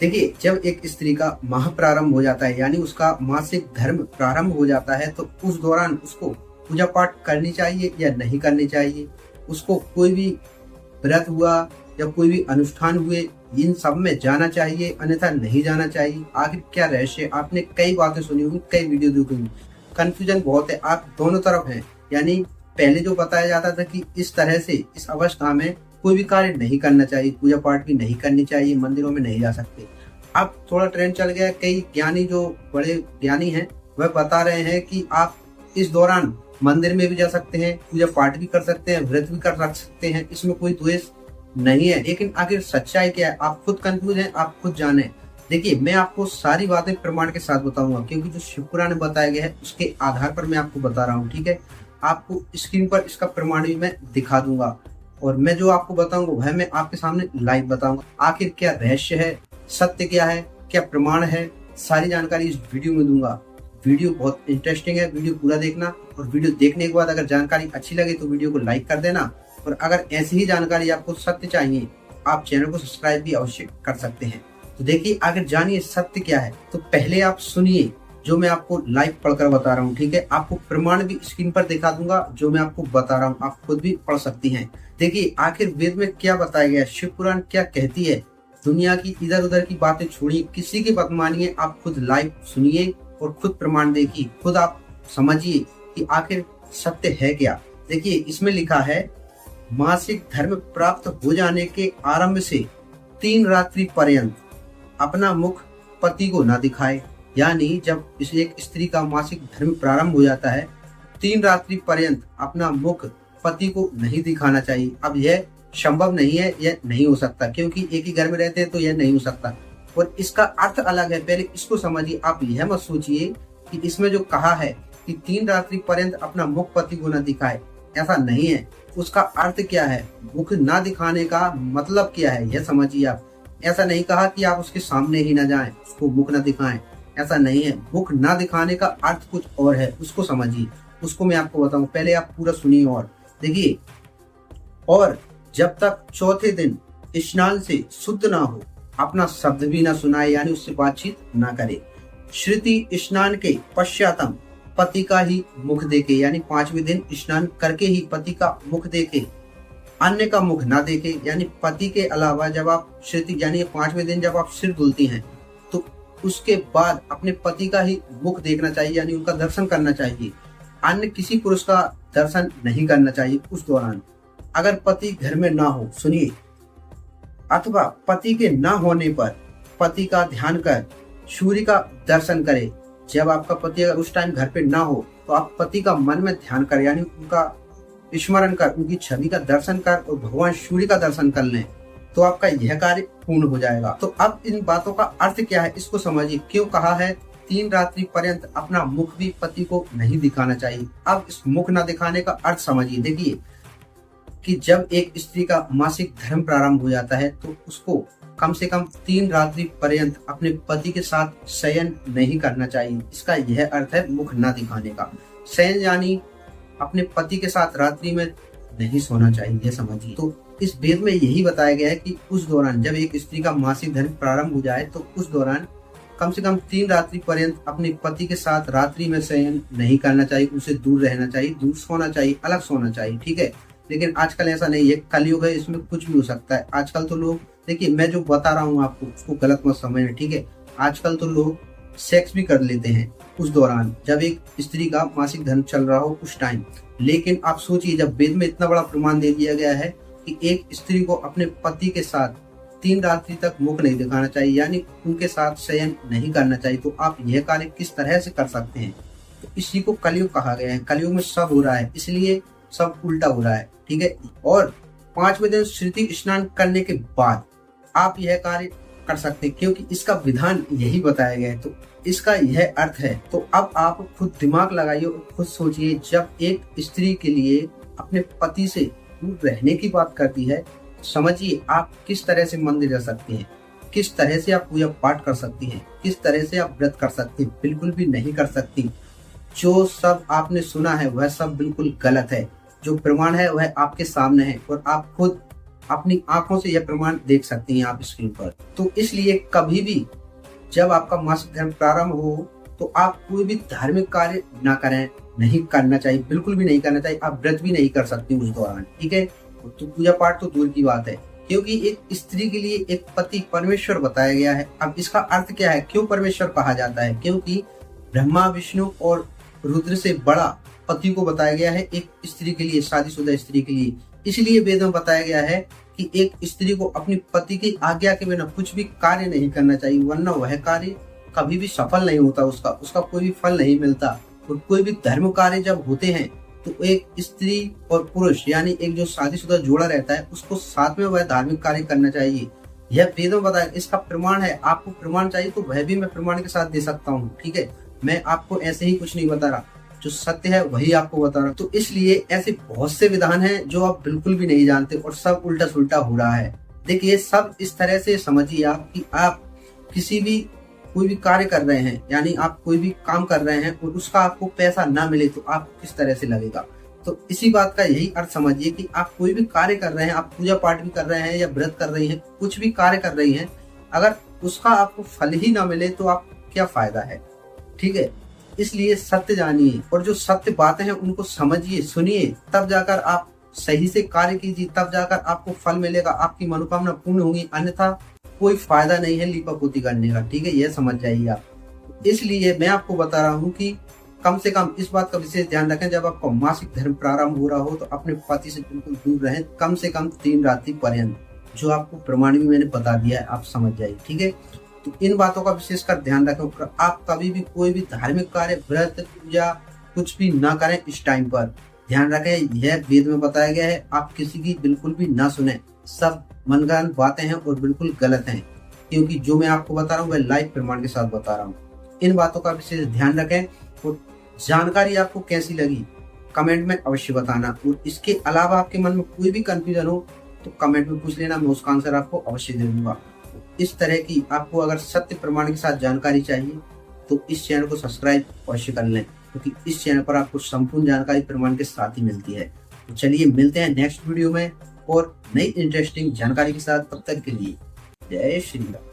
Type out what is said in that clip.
देखिए, जब एक स्त्री का माह प्रारंभ हो जाता है यानी उसका मासिक धर्म प्रारंभ हो जाता है तो उस दौरान उसको पूजा पाठ करनी चाहिए या नहीं करनी चाहिए। उसको कोई भी व्रत हुआ या कोई भी अनुष्ठान हुए, इन सब में जाना चाहिए अन्यथा नहीं जाना चाहिए। आखिर क्या रहस्य है? आपने कई बातें सुनी होंगी, कई वीडियो देखी होंगी, कंफ्यूजन बहुत है। आप दोनों तरफ हैं। यानी पहले जो बताया जाता था कि इस तरह से इस अवस्था में कोई भी कार्य नहीं करना चाहिए, पूजा पाठ भी नहीं करनी चाहिए, मंदिरों में नहीं जा सकते। अब थोड़ा ट्रेंड चल गया, कई ज्ञानी जो बड़े ज्ञानी हैं वह बता रहे हैं कि आप इस दौरान मंदिर में भी जा सकते हैं, पूजा पाठ भी कर सकते हैं, व्रत भी कर रख सकते हैं, इसमें कोई द्वेष नहीं है। लेकिन आखिर सच्चाई क्या है? आप खुद कंफ्यूज हैं, आप खुद जाने। देखिए, मैं आपको सारी बातें प्रमाण के साथ बताऊंगा क्योंकि जो शिव पुराण में बताया गया है उसके आधार पर मैं आपको बता रहा हूँ। ठीक है, आपको स्क्रीन पर इसका प्रमाण भी मैं दिखा दूंगा और मैं जो आपको बताऊंगा वह मैं आपके सामने लाइव बताऊंगा। आखिर क्या रहस्य है, सत्य क्या है, क्या प्रमाण है, सारी जानकारी इस वीडियो में दूंगा। वीडियो बहुत इंटरेस्टिंग है, वीडियो पूरा देखना और वीडियो देखने के बाद अगर जानकारी अच्छी लगे तो वीडियो को लाइक कर देना। और अगर ऐसी ही जानकारी आपको सत्य चाहिए आप चैनल को सब्सक्राइब भी अवश्य कर सकते हैं। तो देखिए, अगर जानिए सत्य क्या है तो पहले आप सुनिए जो मैं आपको लाइव पढ़कर बता रहा हूँ। ठीक है, आपको प्रमाण भी स्क्रीन पर दिखा दूंगा जो मैं आपको बता रहा हूँ, आप खुद भी पढ़ सकती हैं। देखिए, आखिर वेद में क्या बताया गया है, शिव पुराण क्या कहती है। दुनिया की इधर उधर की बातें छोड़िए, किसी की बात मानिए, आप खुद लाइव सुनिए और खुद प्रमाण देखिए, खुद आप समझिए कि आखिर सत्य है क्या। देखिए, इसमें लिखा है मासिक धर्म प्राप्त हो जाने के आरंभ से 3 रात्रि पर्यंत अपना मुख पति को न दिखाए। यानी जब एक स्त्री का मासिक धर्म प्रारंभ हो जाता है 3 रात्रि पर्यंत अपना मुख पति को नहीं दिखाना चाहिए। अब यह संभव नहीं है, यह नहीं हो सकता क्योंकि एक ही घर में रहते हैं तो यह नहीं हो सकता। और इसका अर्थ अलग है, पहले इसको समझिए। आप यह मत सोचिए कि इसमें जो कहा है कि 3 रात्रि पर्यंत अपना मुख पति को न दिखाए, ऐसा नहीं है। उसका अर्थ क्या है, मुख ना दिखाने का मतलब क्या है, यह समझिए आप। ऐसा नहीं कहा कि आप उसके सामने ही ना जाएं, उसको मुख ना दिखाएं, ऐसा नहीं है। मुख ना दिखाने का अर्थ कुछ और है, उसको समझिए, उसको मैं आपको बताऊं। पहले आप पूरा सुनिए और देखिए। और जब तक चौथे दिन स्नान से शुद्ध ना हो अपना शब्द भी ना सुनाए, यानी उससे बातचीत ना करे। श्रुति स्नान के पश्चातम पति का ही मुख देखे, यानी 5वें दिन स्नान करके ही पति का मुख देखे, अन्य का मुख ना देखे। यानी पति के अलावा जब आप श्रुति यानी 5वें दिन जब आप सिर धुलती हैं तो उसके बाद अपने पति का ही मुख देखना चाहिए, यानी उनका दर्शन करना चाहिए। अन्य किसी पुरुष का दर्शन नहीं करना चाहिए उस दौरान। अगर पति घर में ना हो, सुनिए, अथवा पति के ना होने पर पति का ध्यान कर सूर्य का दर्शन करे। जब आपका पति अगर उस टाइम घर पे ना हो तो आप पति का मन में ध्यान कर, यानी उनका स्मरण कर, उनकी छवि का दर्शन कर और भगवान सूर्य का दर्शन कर लें तो आपका यह कार्य पूर्ण हो जाएगा। तो अब इन बातों का अर्थ क्या है इसको समझिए। क्यों कहा है 3 रात्रि पर्यंत अपना मुख भी पति को नहीं दिखाना चाहिए। अब इस मुख न दिखाने का अर्थ समझिए। देखिए कि जब एक स्त्री का मासिक धर्म प्रारंभ हो जाता है तो उसको कम से कम 3 रात्रि पर्यंत अपने पति के साथ शयन नहीं करना चाहिए। इसका यह अर्थ है मुख न दिखाने का। शयन यानी अपने पति के साथ रात्रि में नहीं सोना चाहिए, यह समझिए। तो इस वेद में यही बताया गया है कि उस दौरान जब एक स्त्री का मासिक धर्म प्रारंभ हो जाए तो उस दौरान कम से कम 3 रात्रि पर्यंत अपने पति के साथ रात्रि में शयन नहीं करना चाहिए, उनसे दूर रहना चाहिए, दूर सोना चाहिए, अलग सोना चाहिए। ठीक है, लेकिन आजकल ऐसा नहीं है, कलयुग है, इसमें कुछ भी हो सकता है। आजकल तो लोग, देखिए मैं जो बता रहा हूँ आपको उसको गलत मत समझना। ठीक है, आजकल तो लोग सेक्स भी कर लेते हैं उस दौरान जब एक स्त्री का मासिक धर्म चल रहा हो उस टाइम। लेकिन आप सोचिए, जब वेद में इतना बड़ा प्रमाण दे दिया गया है कि एक स्त्री को अपने पति के साथ 3 रात्रि तक मुख नहीं दिखाना चाहिए, यानी उनके साथ शयन नहीं करना चाहिए, तो आप यह कार्य किस तरह से कर सकते हैं। तो इसी को कलयुग कहा गया है। कलयुग में सब हो रहा है, इसलिए सब उल्टा हो रहा है। ठीक है, और 5वें दिन श्रुति स्नान करने के बाद आप यह कार्य कर सकते हैं क्योंकि इसका विधान यही बताया गया है। तो इसका यह अर्थ है। तो अब आप खुद दिमाग लगाइए और खुद सोचिए, जब एक स्त्री के लिए अपने पति से दूर रहने की बात करती है तो समझिए आप किस तरह से मंदिर जा सकती हैं, किस तरह से आप पूजा पाठ कर सकती हैं, किस तरह से आप व्रत कर सकती हैं। बिल्कुल भी नहीं कर सकती। जो सब आपने सुना है वह सब बिल्कुल गलत है। जो प्रमाण है वह आपके सामने है और आप खुद अपनी आंखों से यह प्रमाण देख सकती हैं आप स्क्रीन पर। तो इसलिए कभी भी जब आपका मासिक धर्म प्रारंभ हो तो आप कोई भी धार्मिक कार्य ना करें, नहीं करना चाहिए, बिल्कुल भी नहीं करना चाहिए। आप व्रत भी नहीं कर सकती उस दौरान, ठीक है। तो पूजा पाठ तो दूर की बात है, क्योंकि एक स्त्री के लिए एक पति परमेश्वर बताया गया है। अब इसका अर्थ क्या है, क्यों परमेश्वर कहा जाता है? क्योंकि ब्रह्मा विष्णु और रुद्र से बड़ा पति को बताया गया है एक स्त्री के लिए, शादीशुदा स्त्री के लिए। इसलिए वेद में बताया गया है कि एक स्त्री को अपनी पति की आज्ञा के बिना कुछ भी कार्य नहीं करना चाहिए, वरना वह कार्य कभी भी सफल नहीं होता, उसका कोई भी फल नहीं मिलता। और कोई भी धर्म कार्य जब होते हैं तो एक स्त्री और पुरुष यानी एक जो शादीशुदा जोड़ा रहता है उसको साथ में वह धार्मिक कार्य करना चाहिए। यह वेदों बताया, इसका प्रमाण है। आपको प्रमाण चाहिए तो वह भी मैं प्रमाण के साथ दे सकता हूँ, ठीक है। मैं आपको ऐसे ही कुछ नहीं बता रहा, जो सत्य है वही आपको बता रहा। तो इसलिए ऐसे बहुत से विधान हैं जो आप बिल्कुल भी नहीं जानते और सब उल्टा सुल्टा हो रहा है। देखिए, सब इस तरह से समझिए आप कि आप किसी भी कोई भी कार्य कर रहे हैं, यानी आप कोई भी काम कर रहे हैं और उसका आपको पैसा ना मिले तो आपको किस तरह से लगेगा। तो इसी बात का यही अर्थ समझिए कि आप कोई भी कार्य कर रहे हैं, आप पूजा पाठ भी कर रहे हैं या व्रत कर रही हैं, कुछ भी कार्य कर रही हैं, अगर उसका आपको फल ही ना मिले तो आप क्या फायदा है, ठीक है। इसलिए सत्य जानिए और जो सत्य बातें हैं उनको समझिए, सुनिए, तब जाकर आप सही से कार्य कीजिए, तब जाकर आपको फल मिलेगा, आपकी मनोकामना पूर्ण होगी। अन्यथा कोई फायदा नहीं है लीपापोती करने का, ठीक है। यह समझ जाइए आप। इसलिए मैं आपको बता रहा हूँ कि कम से कम इस बात का विशेष ध्यान रखें, जब आपका मासिक धर्म प्रारंभ हो रहा हो तो अपने पति से बिल्कुल दूर रहें, कम से कम 3 रात्रि पर्यंत। जो आपको प्रमाण भी मैंने बता दिया है, आप समझ जाइए, ठीक है। तो इन बातों का विशेषकर ध्यान रखें। आप कभी भी कोई भी धार्मिक कार्य, व्रत, पूजा कुछ भी ना करें इस टाइम पर। ध्यान रखें, यह वेद में बताया गया है, आप किसी की बिल्कुल भी ना सुने। सब मनगढ़ंत बातें हैं और बिल्कुल गलत हैं, क्योंकि जो मैं आपको बता रहा हूँ वह लाइव प्रमाण के साथ बता रहा हूँ। इन बातों का विशेष ध्यान रखें। और जानकारी आपको कैसी लगी कमेंट में अवश्य बताना। और इसके अलावा आपके मन में कोई भी कंफ्यूजन हो तो कमेंट में पूछ लेना, मैं उसका आंसर आपको अवश्य दे दूंगा। इस तरह की आपको अगर सत्य प्रमाण के साथ जानकारी चाहिए तो इस चैनल को सब्सक्राइब अवश्य कर लें, क्योंकि इस चैनल पर आपको संपूर्ण जानकारी प्रमाण के साथ ही मिलती है। तो चलिए मिलते हैं नेक्स्ट वीडियो में और नई इंटरेस्टिंग जानकारी के साथ। तब तक के लिए जय श्री राम।